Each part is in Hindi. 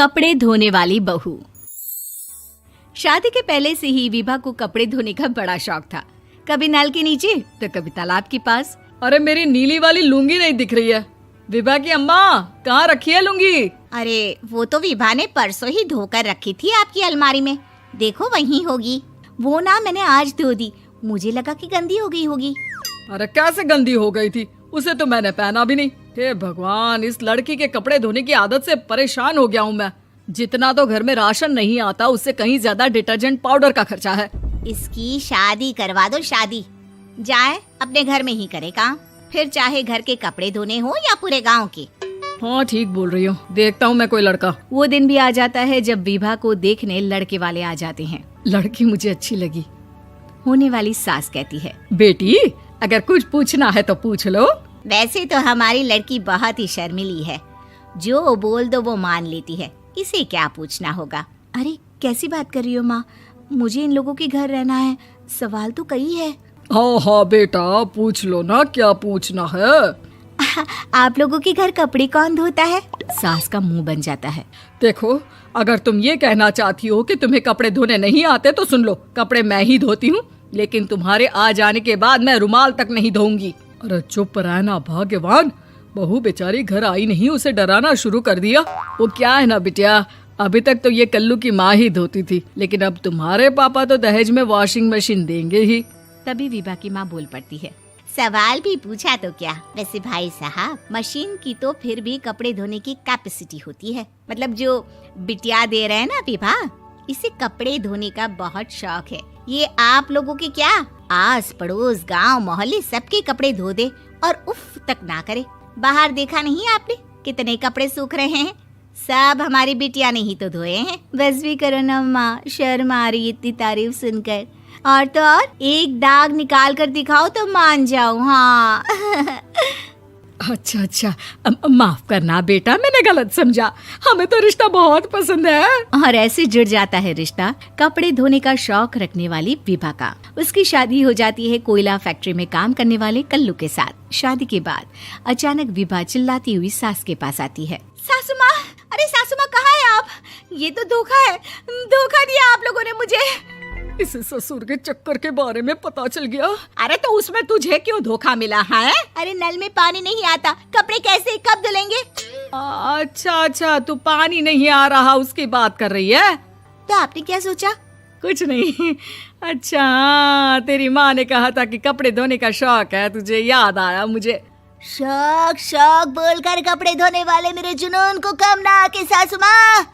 कपड़े धोने वाली बहू। शादी के पहले से ही विभा को कपड़े धोने का बड़ा शौक था। कभी नल के नीचे तो कभी तालाब के पास। अरे मेरी नीली वाली लुंगी नहीं दिख रही है। विभा की अम्मा, कहाँ रखी है लुंगी? अरे वो तो विभा ने परसों ही धोकर रखी थी आपकी अलमारी में, देखो वहीं होगी। वो ना मैंने आज धो दी, मुझे लगा कि गंदी हो गई होगी। अरे कैसे गंदी हो गई थी? उसे तो मैंने पहना भी नहीं। हे भगवान, इस लड़की के कपड़े धोने की आदत से परेशान हो गया हूँ मैं। जितना तो घर में राशन नहीं आता, उससे कहीं ज्यादा डिटर्जेंट पाउडर का खर्चा है। इसकी शादी करवा दो, शादी। जाए अपने घर में ही करे काम, फिर चाहे घर के कपड़े धोने हो या पूरे गांव के। हाँ ठीक बोल रही हो, देखता हूँ मैं कोई लड़का। वो दिन भी आ जाता है जब विभा को देखने लड़के वाले आ जाते हैं। लड़की मुझे अच्छी लगी। होने वाली सास कहती है, बेटी अगर कुछ पूछना है तो पूछ लो। वैसे तो हमारी लड़की बहुत ही शर्मीली है, जो बोल दो वो मान लेती है, इसे क्या पूछना होगा। अरे कैसी बात कर रही हो माँ, मुझे इन लोगों के घर रहना है, सवाल तो कई है। हाँ हाँ बेटा, पूछ लो ना, क्या पूछना है। आप लोगों के घर कपड़े कौन धोता है? सास का मुंह बन जाता है। देखो, अगर तुम ये कहना चाहती हो कि तुम्हें कपड़े धोने नहीं आते तो सुन लो, कपड़े मैं ही धोती हूँ, लेकिन तुम्हारे आ जाने के बाद मैं रुमाल तक नहीं धोऊंगी। अरे चुप रहना भाग्यवान, बहू बेचारी घर आई नहीं, उसे डराना शुरू कर दिया। वो क्या है ना बिटिया, अभी तक तो ये कल्लू की माँ ही धोती थी, लेकिन अब तुम्हारे पापा तो दहेज में वॉशिंग मशीन देंगे ही। तभी विभा की माँ बोल पड़ती है, सवाल भी पूछा तो क्या। वैसे भाई साहब, मशीन की तो फिर भी कपड़े धोने की कैपेसिटी होती है। मतलब जो बिटिया दे रहे हैं ना विभा, इसे कपड़े धोने का बहुत शौक है। ये आप लोगों के क्या, आस पड़ोस गांव मोहल्ले सबके कपड़े धो दे और उफ तक ना करे। बाहर देखा नहीं आपने कितने कपड़े सूख रहे हैं? सब हमारी बिटिया ने ही तो धोए हैं। बस भी करो ना माँ, शर्म आ रही इतनी तारीफ सुनकर। और तो और एक दाग निकाल कर दिखाओ तो मान जाओ। हाँ अच्छा, माफ करना बेटा, मैंने गलत समझा। हमें तो रिश्ता बहुत पसंद है। और ऐसे जुड़ जाता है रिश्ता कपड़े धोने का शौक रखने वाली विभा का। उसकी शादी हो जाती है कोयला फैक्ट्री में काम करने वाले कल्लू के साथ। शादी के बाद अचानक विभा चिल्लाती हुई सास के पास आती है। सासू माँ, अरे सासू माँ कहाँ है आप? ये तो धोखा है, धोखा दिया आप लोगों ने मुझे। इसे ससुर के चक्कर के बारे में पता चल गया। अरे तो उसमें तुझे क्यों धोखा मिला है? अरे नल में पानी नहीं आता, कपड़े कैसे कब धुलेंगे? अच्छा, तू पानी नहीं आ रहा उसकी बात कर रही है। तो आपने क्या सोचा? कुछ नहीं। अच्छा, तेरी माँ ने कहा था कि कपड़े धोने का शौक है तुझे, याद आया मुझे। शौक बोलकर कपड़े धोने वाले मेरे जुनून को कम ना आके सासू माँ,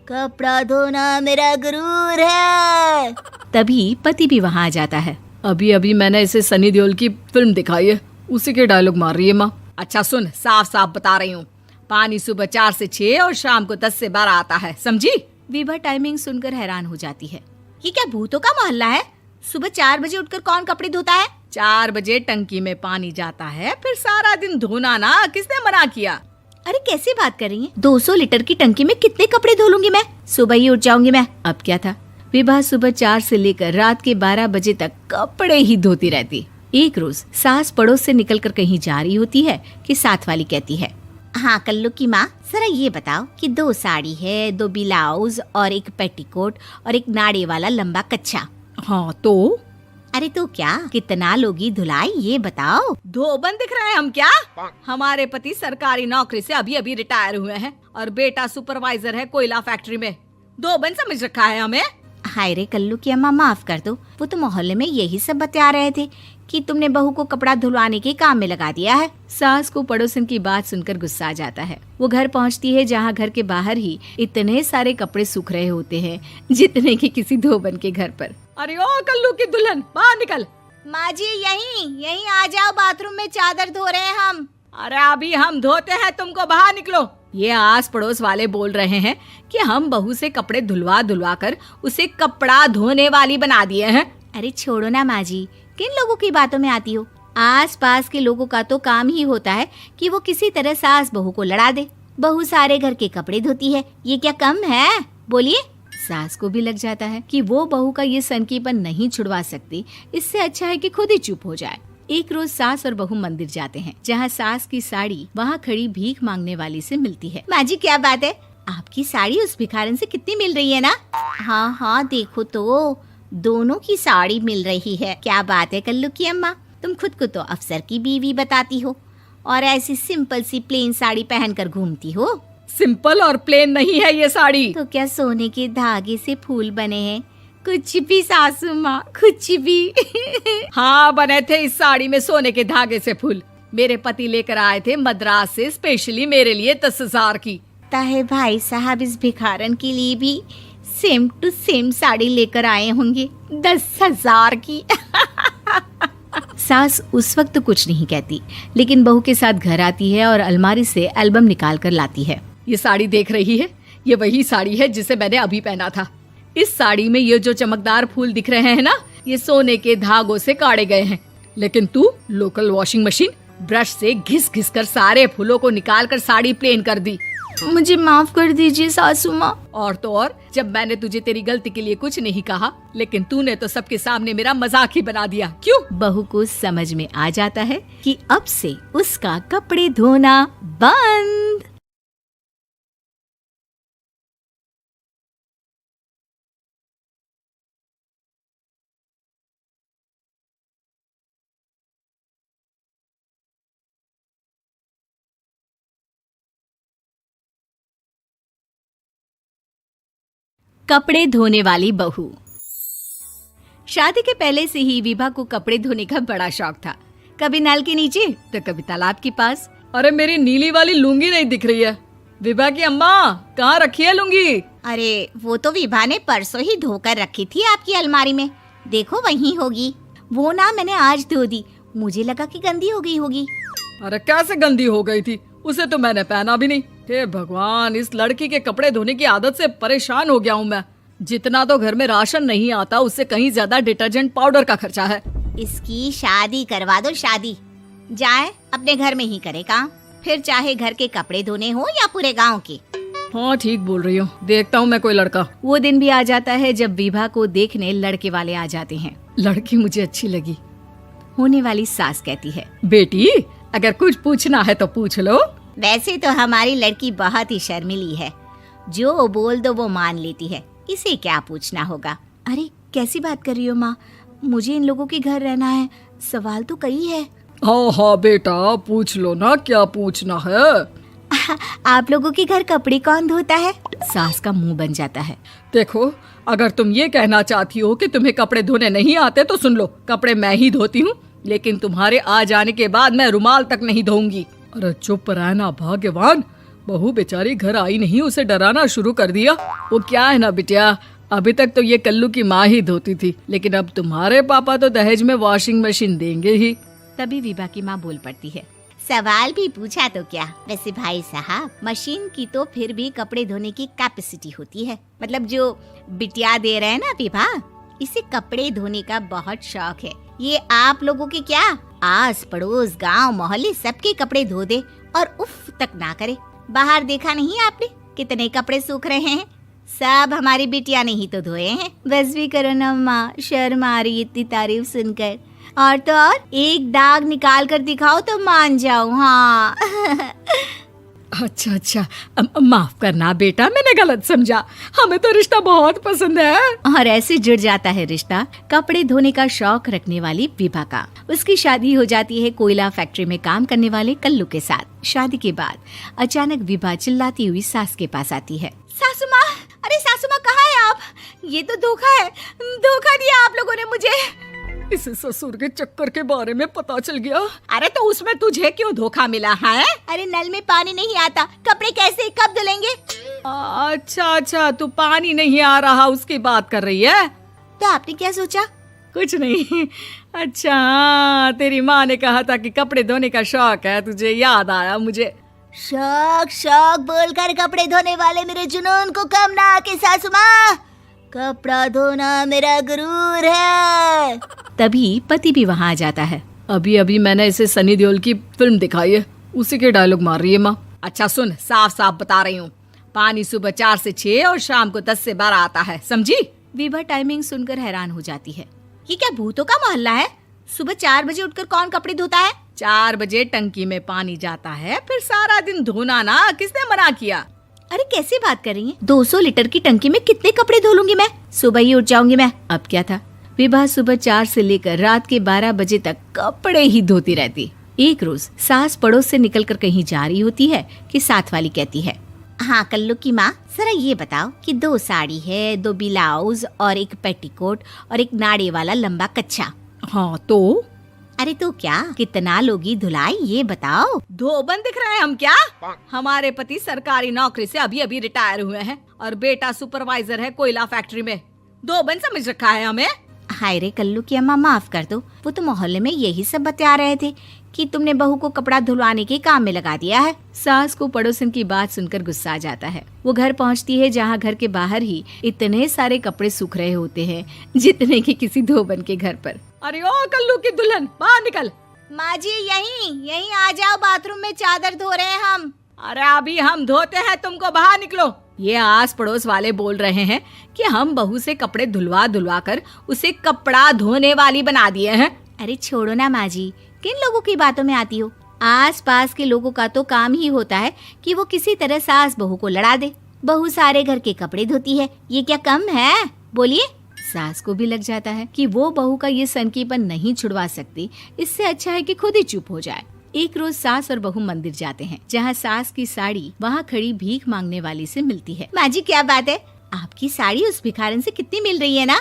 कपड़ा धोना मेरा गुरूर है। तभी पति भी वहाँ आ जाता है। अभी मैंने इसे सनी देओल की फिल्म दिखाई है, उसी के डायलॉग मार रही है माँ। अच्छा सुन, साफ साफ बता रही हूँ, पानी सुबह 4 से 6 और शाम को 10 से 12 आता है, समझी? विभा टाइमिंग सुनकर हैरान हो जाती है। ये क्या भूतों का मोहल्ला है? सुबह 4 बजे उठकर कौन कपड़े धोता है? 4 बजे टंकी में पानी जाता है, फिर सारा दिन धोना ना, किसने मना किया? अरे कैसी बात कर रही हैं? 200 लीटर की टंकी में कितने कपड़े धो लूंगी मैं? सुबह ही उठ जाऊंगी मैं। अब क्या था, विभा सुबह 4 से लेकर रात के 12 बजे तक कपड़े ही धोती रहती। एक रोज सास पड़ोस से निकलकर कहीं जा रही होती है कि साथ वाली कहती है, हाँ कल्लू की माँ, जरा ये बताओ कि 2 साड़ी है, 2 ब्लाउज और एक पेटीकोट और एक नाड़े वाला लंबा कच्छा। हाँ तो? अरे तो क्या, कितना लोगी धुलाई ये बताओ। धोबन दिख रहे हैं हम क्या? हमारे पति सरकारी नौकरी से अभी रिटायर हुए हैं और बेटा सुपरवाइजर है कोयला फैक्ट्री में। धोबन समझ रखा है हमें? हाय रे कल्लू की अम्मा, माफ कर दो, वो तो मोहल्ले में यही सब बता रहे थे कि तुमने बहू को कपड़ा धुलवाने के काम में लगा दिया है। सास को पड़ोसन की बात सुनकर गुस्सा आ जाता है। वो घर पहुंचती है जहां घर के बाहर ही इतने सारे कपड़े सूख रहे होते हैं जितने कि किसी धोबन के घर पर। अरे ओ कल्लू की दुल्हन, बाहर निकल। माँ जी यहीं आ जाओ, बाथरूम में चादर धो रहे हैं हम। अरे अभी हम धोते हैं, तुमको बाहर निकलो। ये आस पड़ोस वाले बोल रहे हैं कि हम बहू से कपड़े धुलवा कर उसे कपड़ा धोने वाली बना दिए हैं। अरे छोड़ो ना माँ जी, किन लोगों की बातों में आती हो? आस पास के लोगों का तो काम ही होता है कि वो किसी तरह सास बहू को लड़ा दे। बहू सारे घर के कपड़े धोती है, ये क्या कम है? बोलिए। सास को भी लग जाता है कि वो बहू का ये सनकीपन नहीं छुड़वा सकती, इससे अच्छा है कि खुद ही चुप हो जाए। एक रोज सास और बहू मंदिर जाते हैं, जहाँ सास की साड़ी वहाँ खड़ी भीख मांगने वाली से मिलती है। माँ जी क्या बात है, आपकी साड़ी उस भिखारन से कितनी मिल रही है ना? हाँ हाँ देखो तो, दोनों की साड़ी मिल रही है। क्या बात है कल्लू की अम्मा, तुम खुद को तो अफसर की बीवी बताती हो और ऐसी सिंपल सी प्लेन साड़ी पहनकर घूमती हो। सिंपल और प्लेन नहीं है ये साड़ी। तो क्या सोने के धागे से फूल बने हैं? कुछ भी सासू माँ, कुछ भी। हाँ बने थे इस साड़ी में सोने के धागे से फूल। मेरे पति लेकर आए थे मद्रास से स्पेशली मेरे लिए 10,000 की। ताहे भाई साहब इस भिखारन के लिए भी सेम टू सेम साड़ी लेकर आए होंगे 10,000 की। सास उस वक्त तो कुछ नहीं कहती, लेकिन बहू के साथ घर आती है और अलमारी से एल्बम निकाल कर लाती है। ये साड़ी देख रही है, ये वही साड़ी है जिसे मैंने अभी पहना था। इस साड़ी में ये जो चमकदार फूल दिख रहे हैं ना, ये सोने के धागों से काटे गए हैं। लेकिन तू लोकल वॉशिंग मशीन ब्रश से घिस घिस कर सारे फूलों को निकाल कर साड़ी प्लेन कर दी। मुझे माफ कर दीजिए सासू माँ। और तो और, जब मैंने तुझे तेरी गलती के लिए कुछ नहीं कहा, लेकिन तूने तो सबके सामने मेरा मजाक ही बना दिया। क्यों? बहू को समझ में आ जाता है कि अब से उसका कपड़े धोना बंद। कपड़े धोने वाली बहू। शादी के पहले से ही विभा को कपड़े धोने का बड़ा शौक था। कभी नल के नीचे तो कभी तालाब के पास। अरे मेरी नीली वाली लुंगी नहीं दिख रही है। विभा की अम्मा, कहाँ रखी है लुंगी? अरे वो तो विभा ने परसों ही धोकर रखी थी आपकी अलमारी में, देखो वहीं होगी। वो ना मैंने आज धो दी, मुझे लगा कि गंदी हो गई होगी। अरे कैसे गंदी हो गई थी? उसे तो मैंने पहना भी नहीं। हे भगवान, इस लड़की के कपड़े धोने की आदत से परेशान हो गया हूँ मैं। जितना तो घर में राशन नहीं आता, उससे कहीं ज्यादा डिटर्जेंट पाउडर का खर्चा है। इसकी शादी करवा दो, शादी जाए अपने घर में ही करे काम, फिर चाहे घर के कपड़े धोने हो या पूरे गांव के। हाँ ठीक बोल रही हूँ, देखता हूँ मैं कोई लड़का। वो दिन भी आ जाता है जब विभा को देखने लड़के वाले आ जाते हैं। लड़की मुझे अच्छी लगी। होने वाली सास कहती है, बेटी अगर कुछ पूछना है तो पूछ लो। वैसे तो हमारी लड़की बहुत ही शर्मीली है, जो बोल दो वो मान लेती है, इसे क्या पूछना होगा। अरे कैसी बात कर रही हो माँ, मुझे इन लोगों के घर रहना है, सवाल तो कई है। हाँ हाँ बेटा, पूछ लो ना, क्या पूछना है। आप लोगों के घर कपड़े कौन धोता है? सास का मुंह बन जाता है। देखो, अगर तुम ये कहना चाहती हो कि तुम्हें कपड़े धोने नहीं आते तो सुन लो, कपड़े मैं ही धोती हूँ, लेकिन तुम्हारे आ जाने के बाद मैं रुमाल तक नहीं धोऊंगी। अरे चुप रहना भाग्यवान, बहू बेचारी घर आई नहीं, उसे डराना शुरू कर दिया। वो क्या है ना बिटिया, अभी तक तो ये कल्लू की माँ ही धोती थी, लेकिन अब तुम्हारे पापा तो दहेज में वॉशिंग मशीन देंगे ही। तभी विभा की माँ बोल पड़ती है, सवाल भी पूछा तो क्या। वैसे भाई साहब, मशीन की तो फिर भी कपड़े धोने की कैपेसिटी होती है। मतलब जो बिटिया दे रहे हैं ना विभा, इसे कपड़े धोने का बहुत शौक है। ये आप लोगों के क्या, आस पड़ोस गांव मोहल्ले सबके कपड़े धो दे और उफ तक ना करे। बाहर देखा नहीं आपने कितने कपड़े सूख रहे हैं? सब हमारी बिटिया ने ही तो धोए हैं। बस भी करो ना माँ, शर्म आ रही इतनी तारीफ सुनकर। और तो और, एक दाग निकाल कर दिखाओ तो मान जाओ। हाँ। अच्छा अच्छा, माफ करना बेटा, मैंने गलत समझा। हमें तो रिश्ता बहुत पसंद है। और ऐसे जुड़ जाता है रिश्ता कपड़े धोने का शौक रखने वाली विभा का। उसकी शादी हो जाती है कोयला फैक्ट्री में काम करने वाले कल्लू के साथ। शादी के बाद अचानक विभा चिल्लाती हुई सास के पास आती है। सासू माँ, अरे सासू माँ कहाँ है आप? ये तो धोखा है, धोखा दिया आप लोगों ने मुझे। इसे ससुर के चक्कर के बारे में पता चल गया। अरे तो उसमें तुझे क्यों धोखा मिला है? अरे नल में पानी नहीं आता, कपड़े कैसे कब धुलेंगे? अच्छा अच्छा, तू पानी नहीं आ रहा उसकी बात कर रही है। तो आपने क्या सोचा? कुछ नहीं। अच्छा हाँ, तेरी माँ ने कहा था कि कपड़े धोने का शौक है तुझे, याद आया मुझे। शौक शौक बोलकर कपड़े धोने वाले मेरे जुनून को कम ना आके सासू माँ, कपड़ा धोना मेरा गुरूर है। तभी पति भी वहाँ आ जाता है। अभी अभी मैंने इसे सनी देओल की फिल्म दिखाई है, उसी के डायलॉग मार रही है माँ। अच्छा सुन, साफ साफ बता रही हूँ, पानी सुबह 4 से 6 और शाम को 10 से 12 आता है, समझी? विभा टाइमिंग सुनकर हैरान हो जाती है। ये क्या भूतों का मोहल्ला है? सुबह 4 बजे उठकर कौन कपड़े धोता है? 4 बजे टंकी में पानी जाता है, फिर सारा दिन धोना ना, किसने मना किया? अरे कैसे बात कर रही हैं? 200 लीटर की टंकी में कितने कपड़े धो लूंगी मैं? सुबह ही उठ जाऊंगी मैं। अब क्या था, विभा सुबह 4 से लेकर रात के 12 बजे तक कपड़े ही धोती रहती। एक रोज सास पड़ोस से निकलकर कहीं जा रही होती है कि साथ वाली कहती है, हाँ कल्लू की माँ, जरा ये बताओ कि 2 साड़ी है, 2 ब्लाउज और एक पेटीकोट और एक नाड़े वाला लंबा कच्छा। हाँ तो अरे तो क्या, कितना लोगी धुलाई ये बताओ। धोबन दिख रहे हैं हम क्या? हमारे पति सरकारी नौकरी से अभी अभी रिटायर हुए हैं और बेटा सुपरवाइजर है कोयला फैक्ट्री में। धोबन समझ रखा है हमें। हाय रे कल्लू की अम्मा, माफ कर दो, वो तो मोहल्ले में यही सब बता रहे थे कि तुमने बहू को कपड़ा धुलवाने के काम में लगा दिया है। सास को पड़ोसन की बात सुनकर गुस्सा आ जाता है। वो घर पहुंचती है जहां घर के बाहर ही इतने सारे कपड़े सूख रहे होते हैं जितने कि किसी धोबन के घर पर। अरे ओ कल्लू की दुल्हन, बाहर निकल। माँ जी यहीं आ जाओ, बाथरूम में चादर धो रहे हैं हम। अरे अभी हम धोते हैं, तुमको बाहर निकलो। ये आस पड़ोस वाले बोल रहे हैं कि हम बहू से कपड़े धुलवा कर उसे कपड़ा धोने वाली बना दिए हैं। अरे छोड़ो ना माँ जी, किन लोगों की बातों में आती हो। आस पास के लोगों का तो काम ही होता है कि वो किसी तरह सास बहू को लड़ा दे। बहू सारे घर के कपड़े धोती है, ये क्या कम है? बोलिए। सास को भी लग जाता है कि वो बहू का ये सनकीपन नहीं छुड़वा सकती, इससे अच्छा है कि खुद ही चुप हो जाए। एक रोज सास और बहू मंदिर जाते हैं जहाँ सास की साड़ी वहाँ खड़ी भीख मांगने वाली से मिलती है। माँ जी क्या बात है, आपकी साड़ी उस भिखारन से कितनी मिल रही है ना?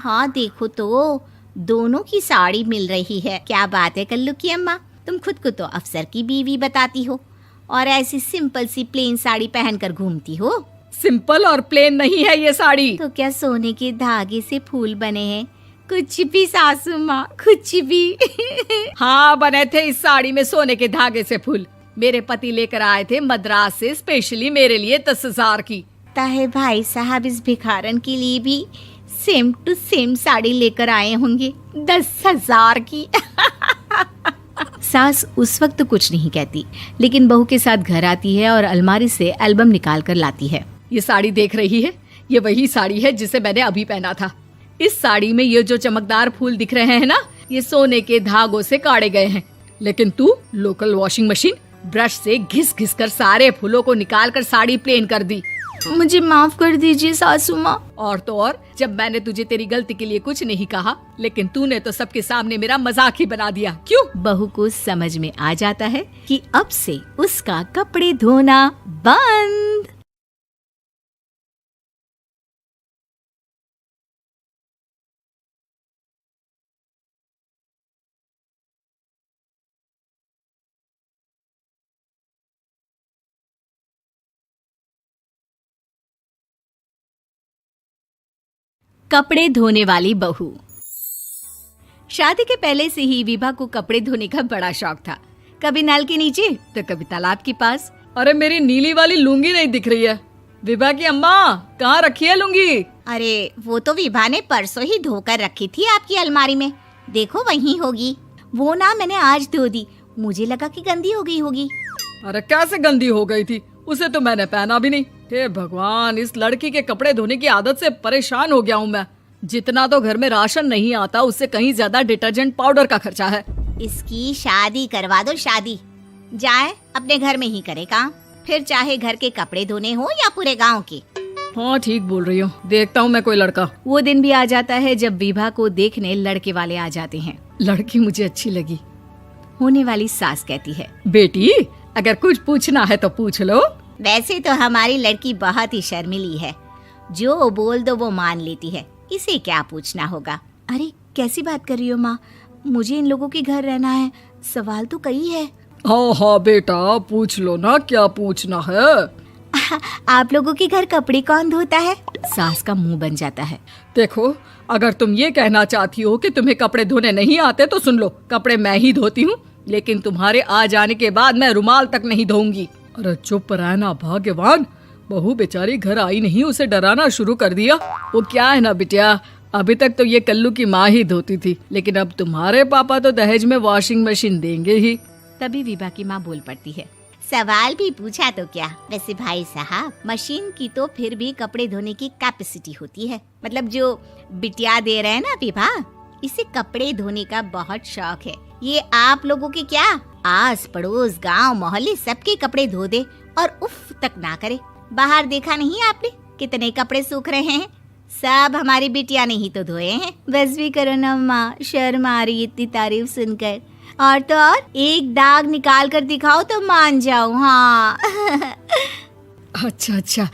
हाँ देखो तो दोनों की साड़ी मिल रही है। क्या बात है कल्लू की अम्मा, तुम खुद को तो अफसर की बीवी बताती हो और ऐसी सिंपल सी प्लेन साड़ी पहनकर घूमती हो। सिंपल और प्लेन नहीं है ये साड़ी। तो क्या सोने के धागे से फूल बने हैं? कुछ भी सासू माँ, कुछ भी। हाँ बने थे इस साड़ी में सोने के धागे से फूल। मेरे पति लेकर आए थे मद्रास से स्पेशली मेरे लिए 10,000 की। ताहे भाई साहब इस भिखारन के लिए भी सेम टू सेम साड़ी लेकर आए होंगे 10,000 की। सास उस वक्त तो कुछ नहीं कहती, लेकिन बहू के साथ घर आती है और अलमारी से एल्बम निकाल कर लाती है। ये साड़ी देख रही है, ये वही साड़ी है जिसे मैंने अभी पहना था। इस साड़ी में ये जो चमकदार फूल दिख रहे हैं ना, ये सोने के धागों से काटे गए हैं। लेकिन तू लोकल वॉशिंग मशीन ब्रश से घिस घिस कर सारे फूलों को निकाल कर साड़ी प्लेन कर दी। मुझे माफ कर दीजिए सासू माँ। और तो और, जब मैंने तुझे तेरी गलती के लिए कुछ नहीं कहा, लेकिन तूने तो सबके सामने मेरा मजाक ही बना दिया। क्यों? बहू को समझ में आ जाता है कि अब से उसका कपड़े धोना बंद। कपड़े धोने वाली बहू। शादी के पहले से ही विभा को कपड़े धोने का बड़ा शौक था। कभी नल के नीचे तो कभी तालाब के पास। अरे मेरी नीली वाली लुंगी नहीं दिख रही है। विभा की अम्मा, कहाँ रखी है लुंगी? अरे वो तो विभा ने परसों ही धोकर रखी थी आपकी अलमारी में, देखो वहीं होगी। वो ना मैंने आज धो दी, मुझे लगा कि गंदी हो गई होगी। अरे कैसे गंदी हो गई थी? उसे तो मैंने पहना भी नहीं। हे भगवान, इस लड़की के कपड़े धोने की आदत से परेशान हो गया हूँ मैं। जितना तो घर में राशन नहीं आता, उससे कहीं ज्यादा डिटर्जेंट पाउडर का खर्चा है। इसकी शादी करवा दो, शादी जाए अपने घर में ही करे काम, फिर चाहे घर के कपड़े धोने हो या पूरे गांव के। हाँ ठीक बोल रही हो, देखता हूँ मैं कोई लड़का। वो दिन भी आ जाता है जब विभा को देखने लड़के वाले आ जाते हैं। लड़की मुझे अच्छी लगी। होने वाली सास कहती है, बेटी अगर कुछ पूछना है तो पूछ लो। वैसे तो हमारी लड़की बहुत ही शर्मीली है, जो बोल दो वो मान लेती है, इसे क्या पूछना होगा। अरे कैसी बात कर रही हो माँ, मुझे इन लोगों के घर रहना है, सवाल तो कई है। हाँ हाँ बेटा, पूछ लो ना, क्या पूछना है। आप लोगों के घर कपड़े कौन धोता है? सास का मुंह बन जाता है। देखो, अगर तुम ये कहना चाहती हो कि तुम्हें कपड़े धोने नहीं आते तो सुन लो, कपड़े मैं ही धोती हूँ, लेकिन तुम्हारे आ जाने के बाद मैं रुमाल तक नहीं धोऊंगी। अरे चुप रहना भाग्यवान, बहू बेचारी घर आई नहीं, उसे डराना शुरू कर दिया। वो क्या है ना बिटिया, अभी तक तो ये कल्लू की माँ ही धोती थी, लेकिन अब तुम्हारे पापा तो दहेज में वॉशिंग मशीन देंगे ही। तभी विभा की माँ बोल पड़ती है, सवाल भी पूछा तो क्या। वैसे भाई साहब, मशीन की तो फिर भी कपड़े धोने की कैपेसिटी होती है। मतलब जो बिटिया दे रहे हैं ना विभा, इसे कपड़े धोने का बहुत शौक है। ये आप लोगों के क्या, आस पड़ोस गांव मोहल्ले सबके कपड़े धो दे और उफ तक ना करे। बाहर देखा नहीं आपने कितने कपड़े सूख रहे हैं? सब हमारी बिटिया ने ही तो धोए हैं। बस भी करो ना अम्मा, शर्म आ रही इतनी तारीफ सुनकर। और तो और एक दाग निकाल कर दिखाओ तो मान जाऊं। हाँ अच्छा,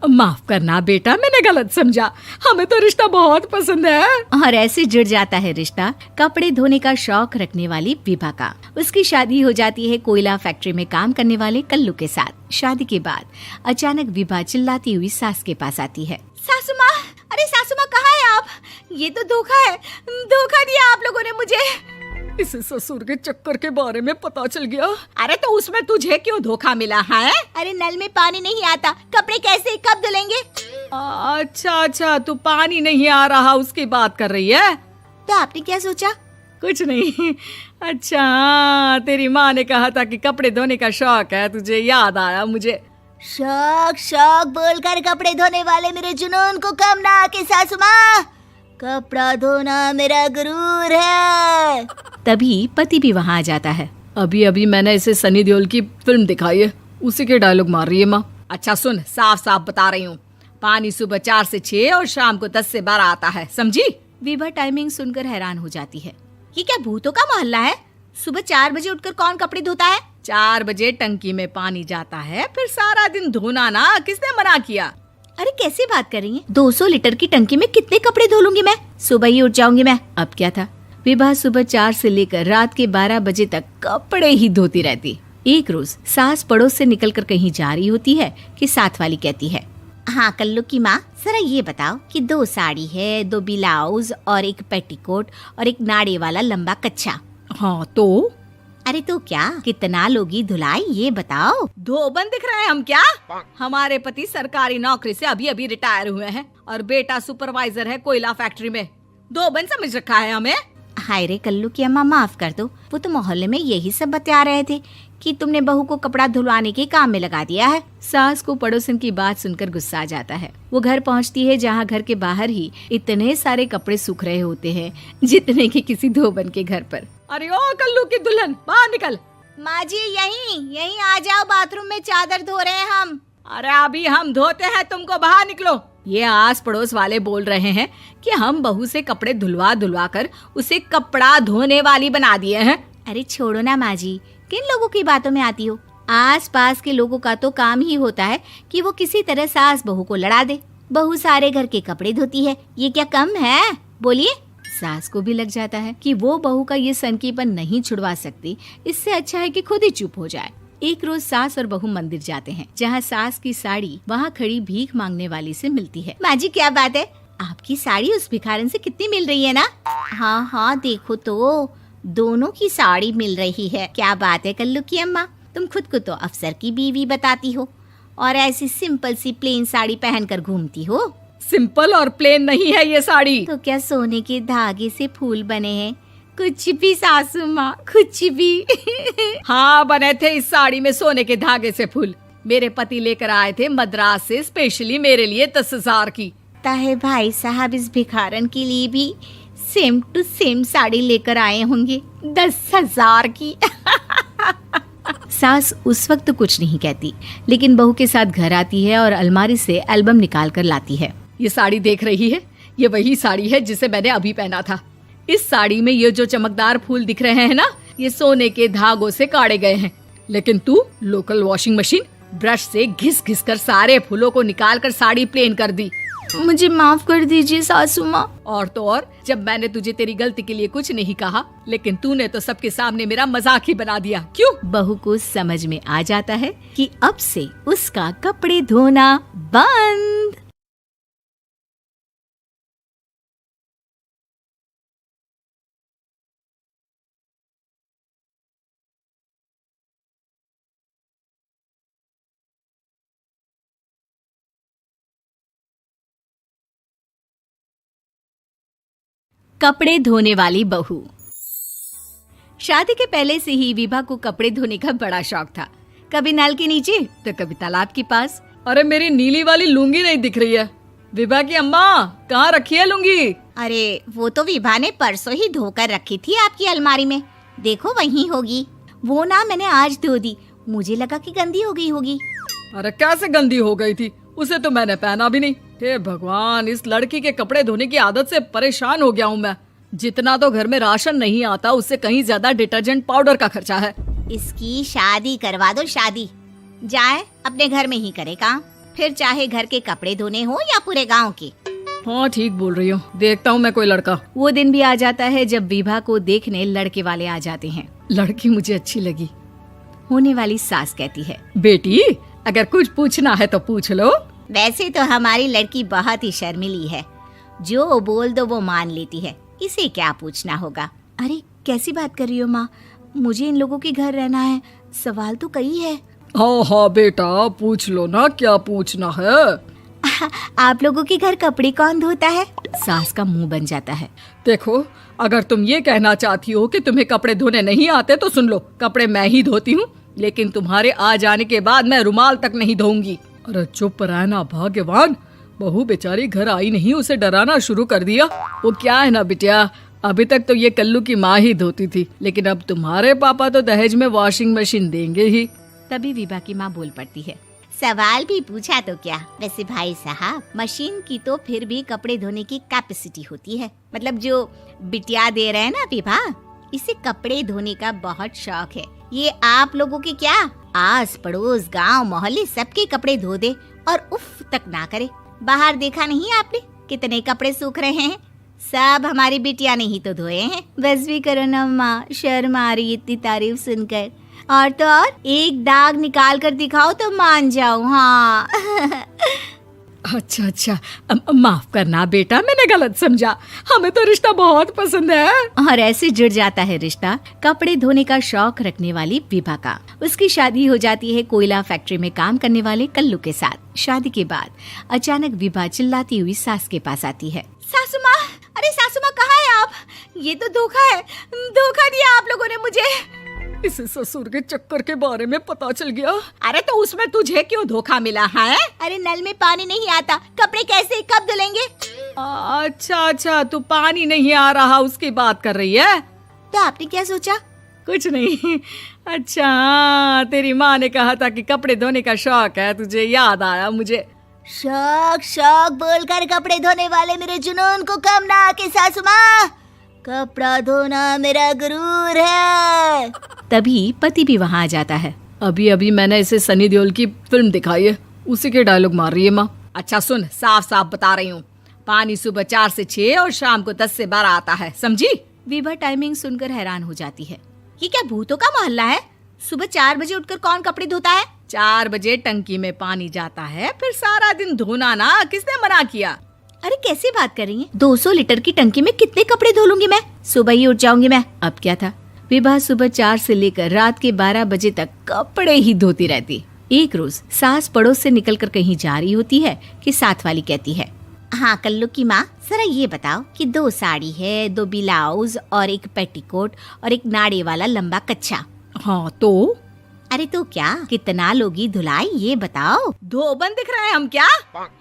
माफ करना बेटा, मैंने गलत समझा। हमें तो रिश्ता बहुत पसंद है। और ऐसे जुड़ जाता है रिश्ता कपड़े धोने का शौक रखने वाली विभा का। उसकी शादी हो जाती है कोयला फैक्ट्री में काम करने वाले कल्लू के साथ। शादी के बाद अचानक विभा चिल्लाती हुई सास के पास आती है। सासू माँ, अरे सासू माँ कहाँ है आप? ये तो धोखा है, धोखा दिया आप लोगों ने मुझे। इसे ससुर के चक्कर के बारे में पता चल गया। अरे तो उसमें तुझे क्यों धोखा मिला है? अरे नल में पानी नहीं आता, कपड़े कैसे कब धुलेंगे? अच्छा, तू पानी नहीं आ रहा उसकी बात कर रही है? तो आपने क्या सोचा? कुछ नहीं। अच्छा, तेरी माँ ने कहा था कि कपड़े धोने का शौक है तुझे, याद आया मुझे। शौक बोलकर कपड़े धोने वाले मेरे जुनून को कम ना आके सासू माँ, कपड़ा धोना मेरा गुरूर है। तभी पति भी वहाँ आ जाता है। अभी मैंने इसे सनी देओल की फिल्म दिखाई है, उसी के डायलॉग मार रही है माँ। अच्छा सुन, साफ बता रही हूँ, पानी सुबह 4 से 6 और शाम को 10 से 12 आता है, समझी? विभा टाइमिंग सुनकर हैरान हो जाती है। ये क्या भूतों का मोहल्ला है? सुबह 4 बजे उठकर कौन कपड़े धोता है? 4 बजे टंकी में पानी जाता है, फिर सारा दिन धोना ना, किसने मना किया? अरे कैसे बात कर रही हैं? 200 लीटर की टंकी में कितने कपड़े धो लूंगी मैं? सुबह ही उठ जाऊंगी मैं। अब क्या था, विभा सुबह 4 से लेकर रात के 12 बजे तक कपड़े ही धोती रहती। एक रोज सास पड़ोस से निकलकर कहीं जा रही होती है कि साथ वाली कहती है, हाँ कल्लू की माँ, जरा ये बताओ कि 2 साड़ी है, 2 ब्लाउज और एक पेटीकोट और एक नाड़े वाला लंबा कच्छा। हाँ तो? अरे तो क्या, कितना लोगी धुलाई ये बताओ। धोबन दिख रहे हैं हम क्या? हमारे पति सरकारी नौकरी से अभी रिटायर हुए हैं और बेटा सुपरवाइजर है कोयला फैक्ट्री में। धोबन समझ रखा है हमें? हाय रे कल्लू की अम्मा, माफ कर दो, वो तो मोहल्ले में यही सब बता रहे थे कि तुमने बहू को कपड़ा धुलवाने के काम में लगा दिया है। सास को पड़ोसन की बात सुनकर गुस्सा आ जाता है। वो घर पहुंचती है जहां घर के बाहर ही इतने सारे कपड़े सूख रहे होते हैं जितने कि किसी धोबन के घर पर। अरे ओ कल्लू की दुल्हन, बाहर निकल। माँ जी यहीं आ जाओ, बाथरूम में चादर धो रहे हैं हम। अरे अभी हम धोते हैं, तुमको बाहर निकलो। ये आस पड़ोस वाले बोल रहे हैं कि हम बहू से कपड़े धुलवा कर उसे कपड़ा धोने वाली बना दिए हैं। अरे छोड़ो ना माँ जी, किन लोगों की बातों में आती हो? आस पास के लोगों का तो काम ही होता है कि वो किसी तरह सास बहू को लड़ा दे। बहू सारे घर के कपड़े धोती है, ये क्या कम है? बोलिए। सास को भी लग जाता है कि वो बहू का ये सनकीपन नहीं छुड़वा सकती, इससे अच्छा है कि खुद ही चुप हो जाए। एक रोज सास और बहू मंदिर जाते हैं जहाँ सास की साड़ी वहाँ खड़ी भीख मांगने वाली से मिलती है। माँ जी क्या बात है, आपकी साड़ी उस भिखारन से कितनी मिल रही है ना? हाँ देखो तो दोनों की साड़ी मिल रही है। क्या बात है कल्लू की अम्मा, तुम खुद को तो अफसर की बीवी बताती हो और ऐसी सिंपल सी प्लेन साड़ी पहनकर घूमती हो। सिंपल और प्लेन नहीं है ये साड़ी। तो क्या सोने के धागे से फूल बने हैं? कुछ भी सासू माँ, कुछ भी। हाँ बने थे इस साड़ी में सोने के धागे से फूल। मेरे पति लेकर आए थे मद्रास से स्पेशली मेरे लिए 10,000 की। ताहे भाई साहब इस भिखारन के लिए भी सेम टू सेम साड़ी लेकर आए होंगे 10,000 की। सास उस वक्त तो कुछ नहीं कहती, लेकिन बहू के साथ घर आती है और अलमारी से एल्बम निकाल कर लाती है। ये साड़ी देख रही है, ये वही साड़ी है जिसे मैंने अभी पहना था। इस साड़ी में ये जो चमकदार फूल दिख रहे हैं ना, ये सोने के धागों से काटे गए हैं। लेकिन तू लोकल वॉशिंग मशीन ब्रश से घिस कर सारे फूलों को निकाल कर साड़ी प्लेन कर दी। मुझे माफ कर दीजिए सासू माँ। और तो और, जब मैंने तुझे तेरी गलती के लिए कुछ नहीं कहा, लेकिन तूने तो सबके सामने मेरा मजाक ही बना दिया। क्यों? बहू को समझ में आ जाता है कि अब से उसका कपड़े धोना बंद। कपड़े धोने वाली बहू। शादी के पहले से ही विभा को कपड़े धोने का बड़ा शौक था। कभी नल के नीचे तो कभी तालाब के पास। अरे मेरी नीली वाली लुंगी नहीं दिख रही है। विभा की अम्मा, कहाँ रखी है लुंगी? अरे वो तो विभा ने परसों ही धोकर रखी थी आपकी अलमारी में, देखो वहीं होगी। वो ना मैंने आज धो दी, मुझे लगा कि गंदी हो गई होगी। अरे कैसे गंदी हो गई थी, उसे तो मैंने पहना भी नहीं। हे भगवान, इस लड़की के कपड़े धोने की आदत से परेशान हो गया हूँ मैं। जितना तो घर में राशन नहीं आता, उससे कहीं ज्यादा डिटर्जेंट पाउडर का खर्चा है। इसकी शादी करवा दो, शादी। जाए अपने घर में ही करे काम, फिर चाहे घर के कपड़े धोने हो या पूरे गांव के। हाँ ठीक बोल रही हूँ, देखता हूँ मैं कोई लड़का। वो दिन भी आ जाता है जब विभा को देखने लड़के वाले आ जाते हैं। लड़की मुझे अच्छी लगी। होने वाली सास कहती है, बेटी अगर कुछ पूछना है तो पूछ लो। वैसे तो हमारी लड़की बहुत ही शर्मीली है, जो बोल दो वो मान लेती है, इसे क्या पूछना होगा। अरे कैसी बात कर रही हो माँ, मुझे इन लोगों के घर रहना है, सवाल तो कई है। हाँ हाँ बेटा, पूछ लो ना, क्या पूछना है। आप लोगों के घर कपड़े कौन धोता है? सास का मुंह बन जाता है। देखो, अगर तुम ये कहना चाहती हो कि तुम्हें कपड़े धोने नहीं आते तो सुन लो, कपड़े मैं ही धोती हूँ, लेकिन तुम्हारे आ जाने के बाद मैं रुमाल तक नहीं धोऊंगी। अरे चुप रहना भाग्यवान, बहू बेचारी घर आई नहीं, उसे डराना शुरू कर दिया। वो क्या है ना बिटिया, अभी तक तो ये कल्लू की माँ ही धोती थी, लेकिन अब तुम्हारे पापा तो दहेज में वॉशिंग मशीन देंगे ही। तभी विभा की माँ बोल पड़ती है, सवाल भी पूछा तो क्या। वैसे भाई साहब, मशीन की तो फिर भी कपड़े धोने की कैपेसिटी होती है। मतलब जो बिटिया दे रहे हैं ना विभा, इसे कपड़े धोने का बहुत शौक है। ये आप लोगों के क्या, आस पड़ोस गांव मोहल्ले सबके कपड़े धो दे और उफ तक ना करे। बाहर देखा नहीं आपने कितने कपड़े सूख रहे हैं, सब हमारी बिटिया ने ही तो धोए हैं। बस भी करो ना माँ, शर्म आ रही इतनी तारीफ सुनकर। और तो और एक दाग निकाल कर दिखाओ तो मान जाऊं। हाँ अच्छा अच्छा, माफ करना बेटा, मैंने गलत समझा, हमें तो रिश्ता बहुत पसंद है। और ऐसे जुड़ जाता है रिश्ता कपड़े धोने का शौक रखने वाली विभा का। उसकी शादी हो जाती है कोयला फैक्ट्री में काम करने वाले कल्लू के साथ। शादी के बाद अचानक विभा चिल्लाती हुई सास के पास आती है। सासू माँ, अरे सासू माँ कहाँ है आप? ये तो धोखा है, धोखा दिया आप लोगों ने मुझे। इसे ससुर के चक्कर के बारे में पता चल गया। अरे तो उसमें तुझे क्यों धोखा मिला है? अरे नल में पानी नहीं आता, कपड़े कैसे कब धुलेंगे? अच्छा अच्छा, तू पानी नहीं आ रहा उसकी बात कर रही है। तो आपने क्या सोचा? कुछ नहीं। अच्छा, तेरी माँ ने कहा था कि कपड़े धोने का शौक है तुझे, याद आया मुझे। शौक शौक बोलकर कपड़े धोने वाले मेरे जुनून को कम ना आके सासू माँ, कपड़ा धोना मेरा गुरूर है। तभी पति भी वहाँ आ जाता है। अभी अभी मैंने इसे सनी देओल की फिल्म दिखाई है, उसी के डायलॉग मार रही है माँ। अच्छा सुन, साफ साफ बता रही हूँ, पानी सुबह 4 से 6 और शाम को 10 से 12 आता है, समझी? विभा टाइमिंग सुनकर हैरान हो जाती है। ये क्या भूतों का मोहल्ला है? सुबह 4 बजे उठकर कौन कपड़े धोता है? 4 बजे टंकी में पानी जाता है, फिर सारा दिन धोना ना, किसने मना किया? अरे कैसी बात कर रही हैं? 200 लीटर की टंकी में कितने कपड़े धो लूंगी मैं? सुबह ही उठ जाऊंगी मैं। अब क्या था, विभा सुबह 4 से लेकर रात के 12 बजे तक कपड़े ही धोती रहती। एक रोज सास पड़ोस से निकलकर कहीं जा रही होती है कि साथ वाली कहती है, हाँ कल्लू की माँ, जरा ये बताओ कि 2 साड़ी है, 2 ब्लाउज और एक पेटीकोट और एक नाड़े वाला लंबा कच्छा। हाँ तो? अरे तो क्या, कितना लोगी धुलाई ये बताओ। धोबन दिख रहे हैं हम क्या?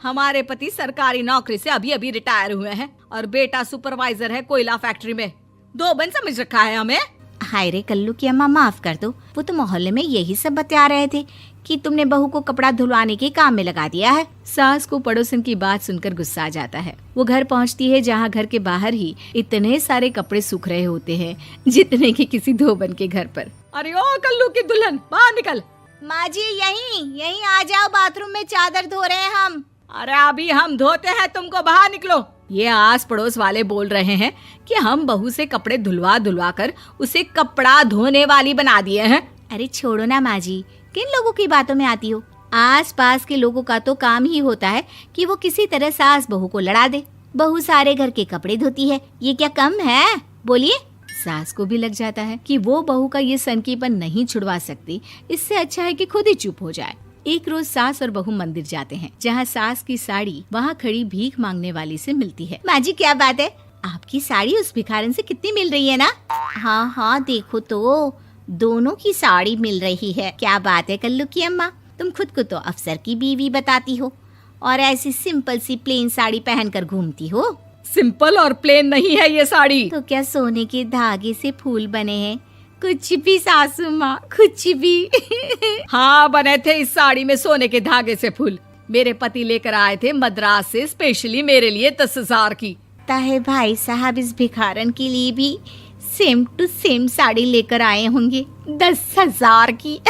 हमारे पति सरकारी नौकरी से अभी अभी रिटायर हुए हैं और बेटा सुपरवाइजर है कोयला फैक्ट्री में। धोबन समझ रखा है हमें? हाय रे कल्लू की अम्मा, माफ कर दो, वो तो मोहल्ले में यही सब बता रहे थे कि तुमने बहू को कपड़ा धुलवाने के काम में लगा दिया है। सास को पड़ोसन की बात सुनकर गुस्सा आ जाता है। वो घर पहुंचती है जहां घर के बाहर ही इतने सारे कपड़े सूख रहे होते हैं जितने कि किसी धोबन के घर पर। अरे ओ कल्लू की दुल्हन, बाहर निकल। माँ जी यहीं आ जाओ, बाथरूम में चादर धो रहे हैं हम। अरे अभी हम धोते हैं, तुमको बाहर निकलो। ये आस पड़ोस वाले बोल रहे हैं कि हम बहू से कपड़े धुलवा धुलवा कर उसे कपड़ा धोने वाली बना दिए हैं। अरे छोड़ो ना माँ जी, किन लोगों की बातों में आती हो? आस पास के लोगों का तो काम ही होता है कि वो किसी तरह सास बहू को लड़ा दे। बहू सारे घर के कपड़े धोती है, ये क्या कम है? बोलिए। सास को भी लग जाता है कि वो बहू का ये सनकीपन नहीं छुड़वा सकती, इससे अच्छा है कि खुद ही चुप हो जाए। एक रोज सास और बहू मंदिर जाते हैं, जहाँ सास की साड़ी वहाँ खड़ी भीख मांगने वाली से मिलती है। माँ जी क्या बात है, आपकी साड़ी उस भिखारन से कितनी मिल रही है ना? हाँ देखो तो दोनों की साड़ी मिल रही है। क्या बात है कल्लू की अम्मा, तुम खुद को तो अफसर की बीवी बताती हो और ऐसी सिंपल सी प्लेन साड़ी पहनकर घूमती हो। सिंपल और प्लेन नहीं है ये साड़ी। तो क्या सोने के धागे से फूल बने हैं, कुछ भी सासू माँ, कुछ भी। हाँ, बने थे इस साड़ी में सोने के धागे से फूल। मेरे पति लेकर आए थे मद्रास से स्पेशली मेरे लिए 10,000 की। ताहे भाई साहब इस भिखारन के लिए भी सेम टू सेम साड़ी लेकर आए होंगे 10,000 की।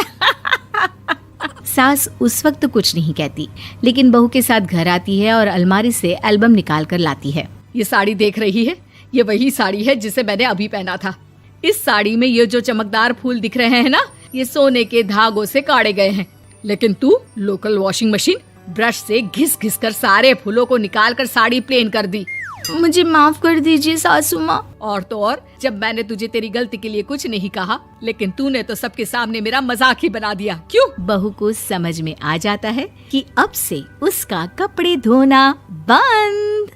सास उस वक्त तो कुछ नहीं कहती, लेकिन बहू के साथ घर आती है और अलमारी से एल्बम निकाल कर लाती है। ये साड़ी देख रही है, ये वही साड़ी है जिसे मैंने अभी पहना था। इस साड़ी में ये जो चमकदार फूल दिख रहे हैं ना, ये सोने के धागों से काढ़े गए हैं। लेकिन तू लोकल वॉशिंग मशीन ब्रश से घिस घिस कर सारे फूलों को निकाल कर साड़ी प्लेन कर दी। मुझे माफ कर दीजिए सासू माँ। और तो और, जब मैंने तुझे तेरी गलती के लिए कुछ नहीं कहा, लेकिन तूने तो सबके सामने मेरा मजाक ही बना दिया। क्यों? बहू को समझ में आ जाता है कि अब से उसका कपड़े धोना बंद।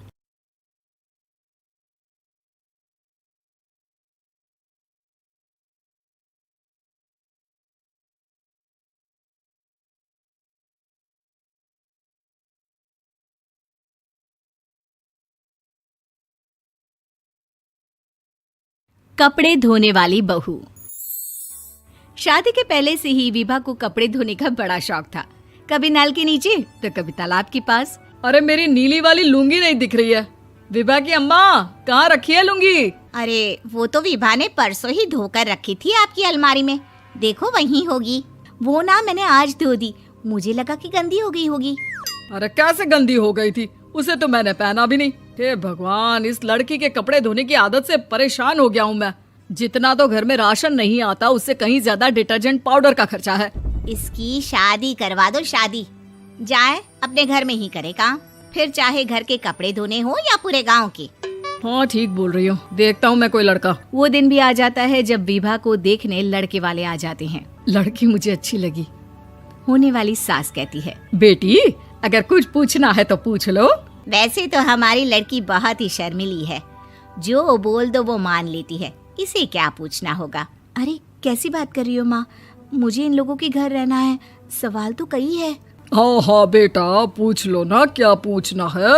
कपड़े धोने वाली बहू। शादी के पहले से ही विभा को कपड़े धोने का बड़ा शौक था। कभी नल के नीचे तो कभी तालाब के पास। अरे मेरी नीली वाली लुंगी नहीं दिख रही है। विभा की अम्मा, कहाँ रखी है लुंगी? अरे वो तो विभा ने परसों ही धोकर रखी थी आपकी अलमारी में, देखो वहीं होगी। वो ना मैंने आज धो दी, मुझे लगा कि गंदी हो गई होगी। अरे कैसे गंदी हो गई थी? उसे तो मैंने पहना भी नहीं। हे भगवान, इस लड़की के कपड़े धोने की आदत से परेशान हो गया हूँ मैं। जितना तो घर में राशन नहीं आता, उससे कहीं ज्यादा डिटर्जेंट पाउडर का खर्चा है। इसकी शादी करवा दो, शादी। जाए अपने घर में ही करे काम, फिर चाहे घर के कपड़े धोने हो या पूरे गांव के। हाँ ठीक बोल रही हूँ, देखता हूँ मैं कोई लड़का। वो दिन भी आ जाता है जब विभा को देखने लड़के वाले आ जाते हैं। लड़की मुझे अच्छी लगी। होने वाली सास कहती है, बेटी अगर कुछ पूछना है तो पूछ लो। वैसे तो हमारी लड़की बहुत ही शर्मिली है, जो बोल दो वो मान लेती है, इसे क्या पूछना होगा। अरे कैसी बात कर रही हो माँ, मुझे इन लोगों के घर रहना है, सवाल तो कई है। हाँ हाँ बेटा, पूछ लो ना, क्या पूछना है।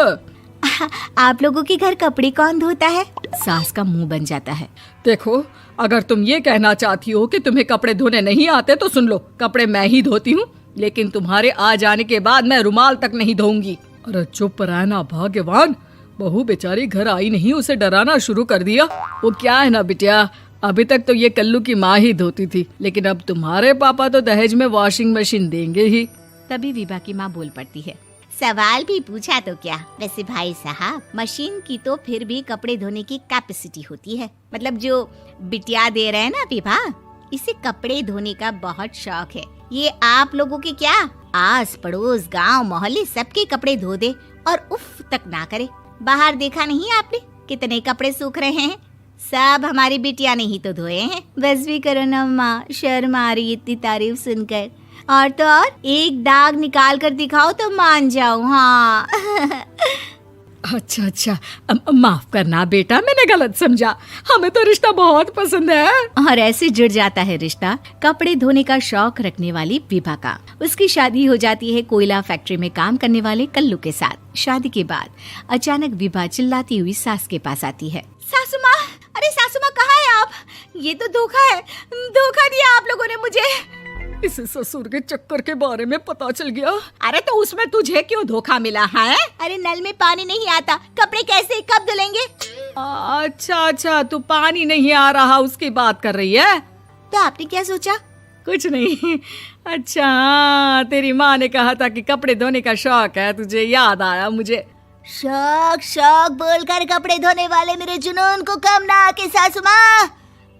आप लोगों के घर कपड़े कौन धोता है? सास का मुंह बन जाता है। देखो, अगर तुम ये कहना चाहती हो कि तुम्हें कपड़े धोने नहीं आते तो सुन लो, कपड़े मैं ही धोती हूँ, लेकिन तुम्हारे आ जाने के बाद मैं रुमाल तक नहीं धोऊंगी। अरे चुप रहना भाग्यवान, बहू बेचारी घर आई नहीं, उसे डराना शुरू कर दिया। वो क्या है ना बिटिया, अभी तक तो ये कल्लू की माँ ही धोती थी, लेकिन अब तुम्हारे पापा तो दहेज में वॉशिंग मशीन देंगे ही। तभी विभा की माँ बोल पड़ती है, सवाल भी पूछा तो क्या। वैसे भाई साहब, मशीन की तो फिर भी कपड़े धोने की कैपेसिटी होती है। मतलब जो बिटिया दे रहे हैं ना विभा, इसे कपड़े धोने का बहुत शौक है। ये आप लोगों के क्या, आस पड़ोस गांव मोहल्ले सबके कपड़े धो दे और उफ तक ना करे। बाहर देखा नहीं आपने कितने कपड़े सूख रहे हैं? सब हमारी बिटिया ने ही तो धोए हैं। बस भी करो ना माँ, शर्म आ रही इतनी तारीफ सुनकर। और तो और एक दाग निकाल कर दिखाओ तो मान जाओ। हाँ। अच्छा अच्छा, माफ करना बेटा, मैंने गलत समझा। हमें तो रिश्ता बहुत पसंद है। और ऐसे जुड़ जाता है रिश्ता कपड़े धोने का शौक रखने वाली विभा का। उसकी शादी हो जाती है कोयला फैक्ट्री में काम करने वाले कल्लू के साथ। शादी के बाद अचानक विभा चिल्लाती हुई सास के पास आती है। सासू माँ, अरे सासू माँ कहाँ है आप? ये तो धोखा है, धोखा दिया आप लोगों ने मुझे। इसे ससुर के चक्कर के बारे में पता चल गया। अरे तो उसमें तुझे क्यों धोखा मिला है? अरे नल में पानी नहीं आता, कपड़े कैसे कब धुलेंगे? अच्छा अच्छा, तू पानी नहीं आ रहा उसकी बात कर रही है। तो आपने क्या सोचा? कुछ नहीं। अच्छा, तेरी माँ ने कहा था कि कपड़े धोने का शौक है, तुझे याद आया मुझे। शौक शौक बोलकर कपड़े धोने वाले मेरे जुनून को कम ना आके सासू माँ,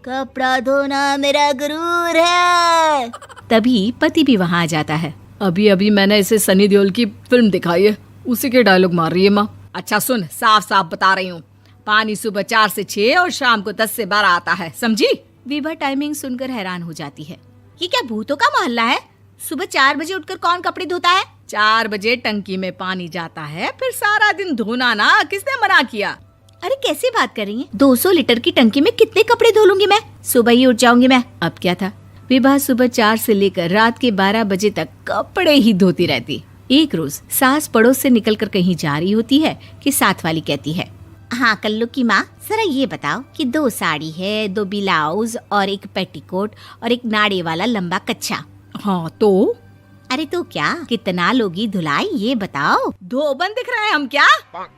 कपड़ा धोना मेरा गुरूर है। तभी पति भी वहाँ आ जाता है। अभी अभी मैंने इसे सनी देओल की फिल्म दिखाई है, उसी के डायलॉग मार रही है माँ। अच्छा सुन, साफ साफ बता रही हूँ, पानी सुबह 4 से 6 और शाम को 10 से 12 आता है, समझी? विभा टाइमिंग सुनकर हैरान हो जाती है। ये क्या भूतों का मोहल्ला है? सुबह 4 बजे उठकर कौन कपड़े धोता है? 4 बजे टंकी में पानी जाता है, फिर सारा दिन धोना ना, किसने मना किया? अरे कैसी बात कर रही हैं? 200 लीटर की टंकी में कितने कपड़े धो लूंगी मैं? सुबह ही उठ जाऊंगी मैं। अब क्या था, विभा सुबह 4 से लेकर रात के 12 बजे तक कपड़े ही धोती रहती। एक रोज सास पड़ोस से निकलकर कहीं जा रही होती है कि साथ वाली कहती है, हाँ कल्लू की माँ, जरा ये बताओ कि 2 साड़ी है, 2 ब्लाउज और एक पेटीकोट और एक नाड़े वाला लंबा कच्छा। हाँ तो अरे तो क्या कितना लोगी धुलाई ये बताओ। धोबन दिख रहे हैं हम क्या?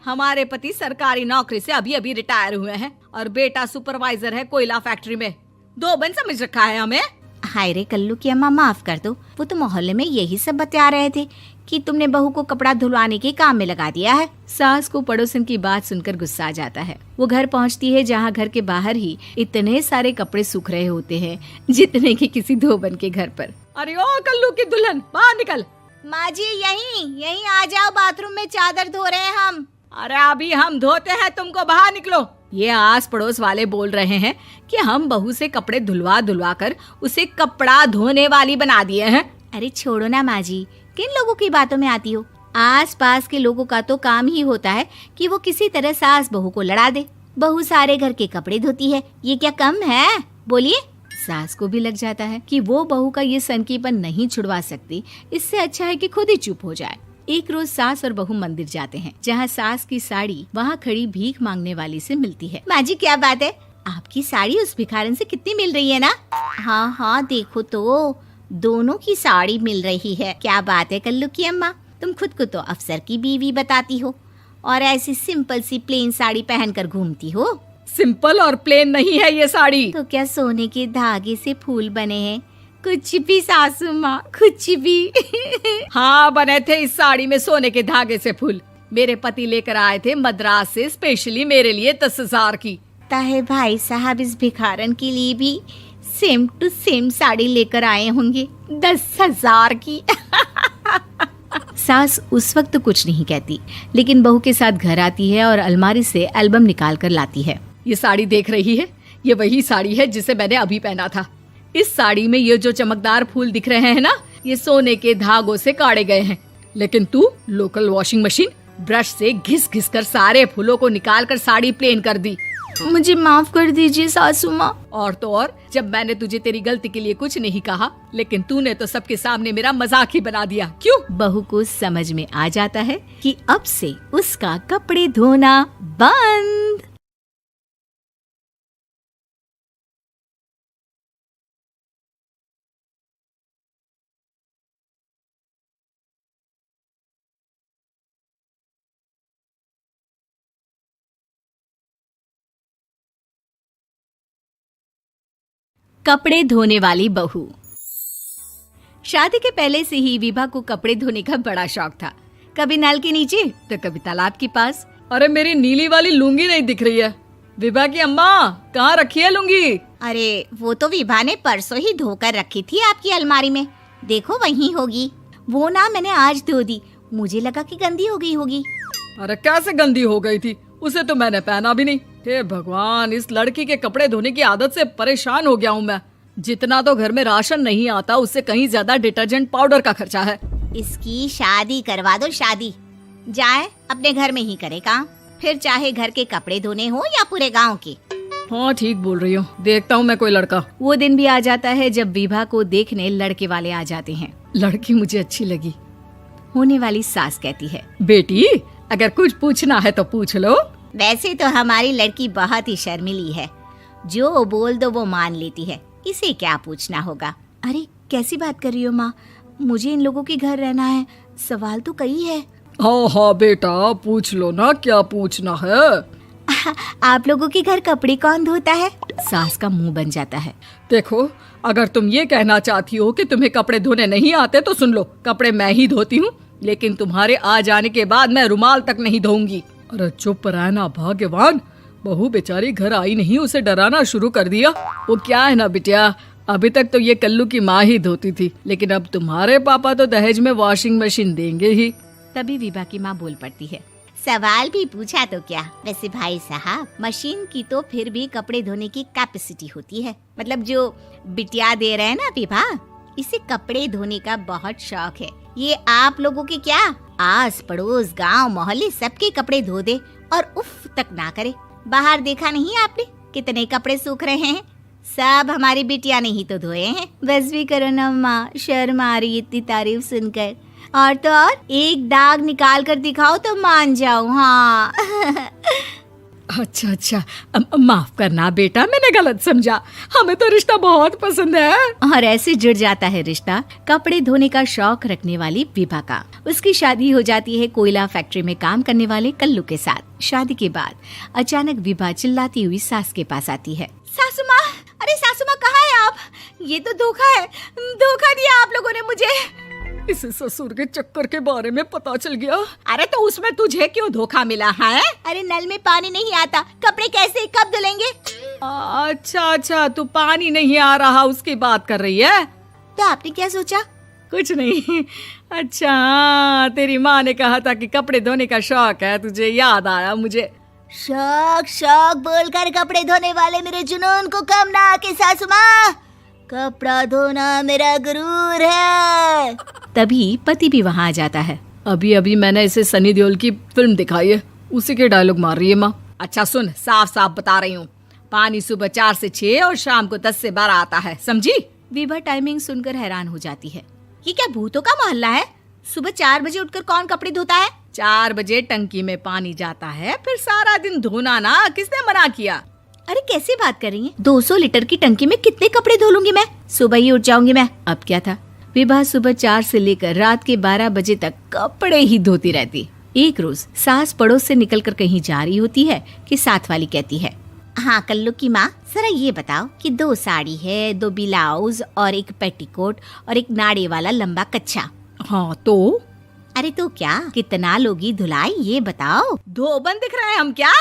हमारे पति सरकारी नौकरी से अभी अभी रिटायर हुए हैं और बेटा सुपरवाइजर है कोयला फैक्ट्री में। धोबन समझ रखा है हमें। हाय रे कल्लू की अम्मा, माफ कर दो, वो तो मोहल्ले में यही सब बता रहे थे कि तुमने बहू को कपड़ा धुलवाने के काम में लगा दिया है। सास को पड़ोसन की बात सुनकर गुस्सा आ जाता है। वो घर पहुंचती है जहां घर के बाहर ही इतने सारे कपड़े सूख रहे होते हैं जितने कि किसी धोबन के घर पर। अरे ओ कल्लू की दुल्हन, बाहर निकल। माँ जी यहीं आ जाओ, बाथरूम में चादर धो रहे हैं हम। अरे अभी हम धोते हैं, तुमको बाहर निकलो। ये आस पड़ोस वाले बोल रहे हैं कि हम बहू से कपड़े धुलवा कर उसे कपड़ा धोने वाली बना दिए हैं। अरे छोड़ो ना माँ जी, किन लोगों की बातों में आती हो। आस पास के लोगों का तो काम ही होता है कि वो किसी तरह सास बहू को लड़ा दे। बहू सारे घर के कपड़े धोती है, ये क्या कम है? बोलिए। सास को भी लग जाता है कि वो बहू का ये सनकीपन नहीं छुड़वा सकती, इससे अच्छा है कि खुद ही चुप हो जाए। एक रोज सास और बहू मंदिर जाते हैं जहाँ सास की साड़ी वहाँ खड़ी भीख मांगने वाली से मिलती है। माँ जी क्या बात है, आपकी साड़ी उस भिखारन से कितनी मिल रही है ना? हाँ देखो तो दोनों की साड़ी मिल रही है। क्या बात है कल्लू की अम्मा, तुम खुद को तो अफसर की बीवी बताती हो और ऐसी सिंपल सी प्लेन साड़ी पहनकर घूमती हो। सिंपल और प्लेन नहीं है ये साड़ी। तो क्या सोने के धागे से फूल बने हैं? कुछ भी सासू माँ, कुछ भी। हाँ बने थे इस साड़ी में सोने के धागे से फूल। मेरे पति लेकर आए थे मद्रास से स्पेशली मेरे लिए 10,000 की। ताहे भाई साहब इस भिखारन के लिए भी सेम टू सेम साड़ी लेकर आए होंगे 10,000 की। सास उस वक्त तो कुछ नहीं कहती, लेकिन बहू के साथ घर आती है और अलमारी से एल्बम निकाल कर लाती है। ये साड़ी देख रही है, ये वही साड़ी है जिसे मैंने अभी पहना था। इस साड़ी में ये जो चमकदार फूल दिख रहे हैं ना, ये सोने के धागों से काढ़े गए हैं। लेकिन तू लोकल वॉशिंग मशीन ब्रश से घिस घिस कर सारे फूलों को निकाल कर साड़ी प्लेन कर दी। मुझे माफ कर दीजिए सासू माँ। और तो और, जब मैंने तुझे तेरी गलती के लिए कुछ नहीं कहा, लेकिन तूने तो सबके सामने मेरा मजाक ही बना दिया। क्यों? बहू को समझ में आ जाता है कि अब से उसका कपड़े धोना बंद। कपड़े धोने वाली बहू। शादी के पहले से ही विभा को कपड़े धोने का बड़ा शौक था। कभी नल के नीचे तो कभी तालाब के पास। अरे मेरी नीली वाली लुंगी नहीं दिख रही है। विभा की अम्मा, कहाँ रखी है लुंगी? अरे वो तो विभा ने परसों ही धोकर रखी थी आपकी अलमारी में, देखो वहीं होगी। वो ना मैंने आज धो दी, मुझे लगा कि गंदी हो गई होगी। अरे कैसे गंदी हो गई थी? उसे तो मैंने पहना भी नहीं। हे भगवान, इस लड़की के कपड़े धोने की आदत से परेशान हो गया हूँ मैं। जितना तो घर में राशन नहीं आता, उससे कहीं ज्यादा डिटर्जेंट पाउडर का खर्चा है। इसकी शादी करवा दो, शादी। जाए अपने घर में ही करे काम, फिर चाहे घर के कपड़े धोने हो या पूरे गांव के। हाँ ठीक बोल रही हो, देखता हूँ मैं कोई लड़का। वो दिन भी आ जाता है जब विभा को देखने लड़के वाले आ जाते हैं। लड़की मुझे अच्छी लगी। होने वाली सास कहती है, बेटी अगर कुछ पूछना है तो पूछ लो। वैसे तो हमारी लड़की बहुत ही शर्मीली है, जो बोल दो वो मान लेती है, इसे क्या पूछना होगा। अरे कैसी बात कर रही हो माँ, मुझे इन लोगों के घर रहना है, सवाल तो कई है। हाँ बेटा पूछ लो ना, क्या पूछना है। आप लोगों के घर कपड़े कौन धोता है? सास का मुंह बन जाता है। देखो, अगर तुम ये कहना चाहती हो कि तुम्हें कपड़े धोने नहीं आते तो सुन लो, कपड़े मैं ही धोती हूँ, लेकिन तुम्हारे आ जाने के बाद मैं रुमाल तक नहीं धोऊंगी। अरे चुप रहना भाग्यवान, बहू बेचारी घर आई नहीं, उसे डराना शुरू कर दिया। वो क्या है ना बिटिया, अभी तक तो ये कल्लू की माँ ही धोती थी, लेकिन अब तुम्हारे पापा तो दहेज में वॉशिंग मशीन देंगे ही। तभी विभा की माँ बोल पड़ती है, सवाल भी पूछा तो क्या। वैसे भाई साहब, मशीन की तो फिर भी कपड़े धोने की कैपेसिटी होती है। मतलब जो बिटिया दे रहे हैं ना विभा, इसे कपड़े धोने का बहुत शौक है। ये आप लोगों के क्या, आस पड़ोस गांव मोहल्ले सबके कपड़े धो दे और उफ तक ना करे। बाहर देखा नहीं आपने कितने कपड़े सूख रहे हैं? सब हमारी बिटिया ने ही तो धोए हैं। बस भी करो ना माँ, शर्म आ रही इतनी तारीफ सुनकर। और तो और एक दाग निकाल कर दिखाओ तो मान जाओ। हाँ अच्छा अच्छा, माफ करना बेटा, मैंने गलत समझा। हमें तो रिश्ता बहुत पसंद है। और ऐसे जुड़ जाता है रिश्ता कपड़े धोने का शौक रखने वाली विभा का। उसकी शादी हो जाती है कोयला फैक्ट्री में काम करने वाले कल्लू के साथ। शादी के बाद अचानक विभा चिल्लाती हुई सास के पास आती है। सासू माँ, अरे सासू माँ कहाँ है आप? ये तो धोखा है, धोखा दिया आप लोगों ने मुझे। इसे ससुर के चक्कर के बारे में पता चल गया। अरे तो उसमें तुझे क्यों धोखा मिला है? अरे नल में पानी नहीं आता, कपड़े कैसे कब धुलेंगे? अच्छा अच्छा, तू पानी नहीं आ रहा उसकी बात कर रही है। तो आपने क्या सोचा? कुछ नहीं। अच्छा हाँ, तेरी माँ ने कहा था कि कपड़े धोने का शौक है तुझे, याद आया मुझे। शौक शौक बोलकर कपड़े धोने वाले मेरे जुनून को कम ना आके सासू माँ, कपड़ा धोना मेरा गुरूर है। तभी पति भी वहाँ आ जाता है। अभी अभी मैंने इसे सनी देओल की फिल्म दिखाई है, उसी के डायलॉग मार रही है माँ। अच्छा सुन, साफ साफ बता रही हूँ, पानी सुबह 4 से 6 और शाम को 10 से 12 आता है, समझी? विभा टाइमिंग सुनकर हैरान हो जाती है। ये क्या भूतों का मोहल्ला है? सुबह 4 बजे उठकर कौन कपड़े धोता है? 4 बजे टंकी में पानी जाता है, फिर सारा दिन धोना ना, किसने मना किया? अरे कैसी बात कर रही हैं? 200 लीटर की टंकी में कितने कपड़े धो लूंगी मैं? सुबह ही उठ जाऊंगी मैं। अब क्या था, विभा सुबह 4 से लेकर रात के 12 बजे तक कपड़े ही धोती रहती। एक रोज सास पड़ोस से निकलकर कहीं जा रही होती है कि साथ वाली कहती है, हाँ कल्लू की माँ, जरा ये बताओ कि 2 साड़ी है, 2 ब्लाउज और एक पेटीकोट और एक नाड़े वाला लंबा कच्छा। हाँ तो? अरे तो क्या, कितना लोगी धुलाई ये बताओ। धोबन दिख रहे हैं हम क्या?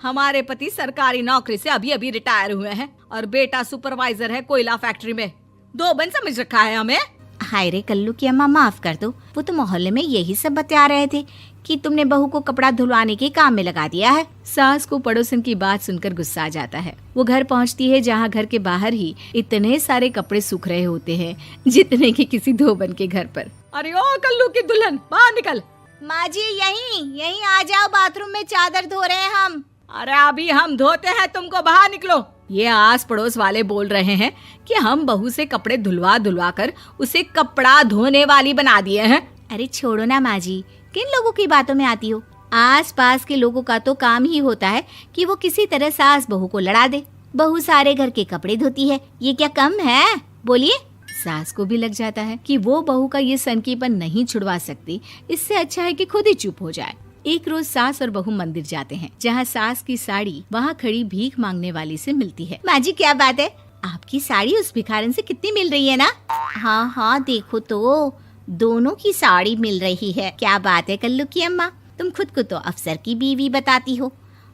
हमारे पति सरकारी नौकरी से अभी अभी रिटायर हुए हैं और बेटा सुपरवाइजर है कोयला फैक्ट्री में। धोबन समझ रखा है हमें? हाय रे कल्लू की अम्मा, माफ कर दो, वो तो मोहल्ले में यही सब बता रहे थे कि तुमने बहू को कपड़ा धुलवाने के काम में लगा दिया है। सास को पड़ोसन की बात सुनकर गुस्सा आ जाता है। वो घर पहुंचती है जहां घर के बाहर ही इतने सारे कपड़े सूख रहे होते हैं जितने कि किसी धोबन के घर पर। अरे ओ कल्लू की दुल्हन, बाहर निकल। माँ जी यहीं आ जाओ, बाथरूम में चादर धो रहे हैं हम। अरे अभी हम धोते हैं, तुमको बाहर निकलो। ये आस पड़ोस वाले बोल रहे हैं कि हम बहू से कपड़े धुलवा कर उसे कपड़ा धोने वाली बना दिए हैं। अरे छोड़ो ना माँ जी, किन लोगों की बातों में आती हो? आस पास के लोगों का तो काम ही होता है कि वो किसी तरह सास बहू को लड़ा दे। बहू सारे घर के कपड़े धोती है, ये क्या कम है? बोलिए। सास को भी लग जाता है कि वो बहू का ये सनकीपन नहीं छुड़वा सकती, इससे अच्छा है कि खुद ही चुप हो जाए। एक रोज सास और बहू मंदिर जाते हैं, जहाँ सास की साड़ी वहाँ खड़ी भीख मांगने वाली से मिलती है। माँ जी क्या बात है, आपकी साड़ी उस भिखारन से कितनी मिल रही है ना? हाँ देखो तो दोनों की साड़ी मिल रही है। क्या बात है कल्लू की अम्मा, तुम खुद को तो अफसर की बीवी बताती हो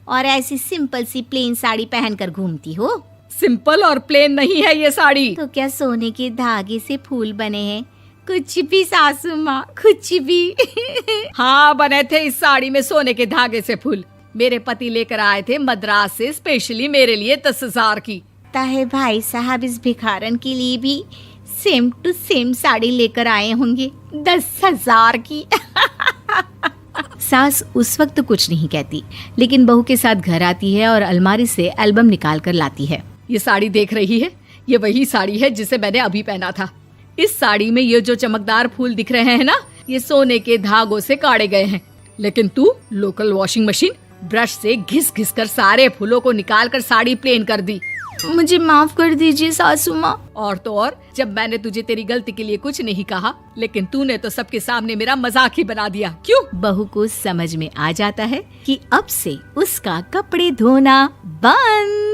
और ऐसी सिंपल सी प्लेन साड़ी पहनकर घूमती हो। सिंपल और प्लेन नहीं है ये साड़ी। तो क्या सोने के धागे से फूल बने हैं? कुछ भी सासू माँ, कुछ भी। हाँ बने थे इस साड़ी में सोने के धागे से फूल। मेरे पति लेकर आए थे मद्रास से स्पेशली मेरे लिए 10,000 की। ताहे भाई साहब इस भिखारन के लिए भी सेम टू सेम साड़ी लेकर आए होंगे 10,000 की। सास उस वक्त कुछ नहीं कहती, लेकिन बहू के साथ घर आती है और अलमारी से एल्बम निकाल कर लाती है। ये साड़ी देख रही है, ये वही साड़ी है जिसे मैंने अभी पहना था। इस साड़ी में ये जो चमकदार फूल दिख रहे हैं ना, ये सोने के धागों से काटे गए हैं। लेकिन तू लोकल वॉशिंग मशीन ब्रश से घिस घिस कर सारे फूलों को निकाल कर साड़ी प्लेन कर दी। मुझे माफ कर दीजिए सासू माँ। और तो और, जब मैंने तुझे तेरी गलती के लिए कुछ नहीं कहा, लेकिन तूने तो सबके सामने मेरा मजाक ही बना दिया। क्यों? बहू को समझ में आ जाता है कि अब से उसका कपड़े धोना बंद।